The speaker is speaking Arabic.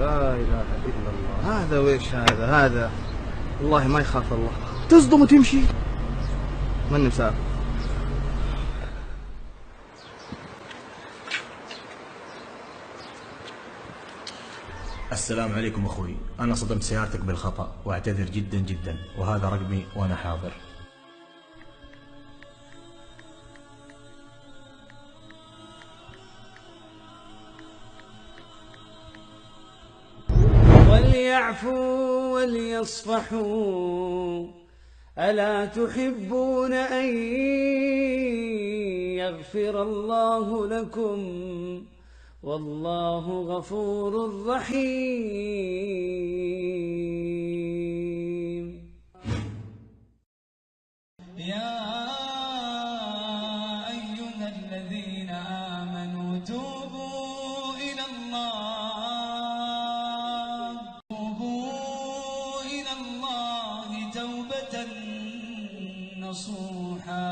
لا إله إلا الله. هذا ويش هذا والله ما يخاف الله. تصدم وتمشي. ماني مسافر. السلام عليكم أخوي، أنا صدمت سيارتك بالخطأ وأعتذر جدا جدا، وهذا رقمي وأنا حاضر. وليعفوا وليصفحوا، ألا تحبون أن يغفر الله لكم؟ والله غفور رحيم. يا أيها الذين آمنوا توبوا إلى الله توبة نصوحا.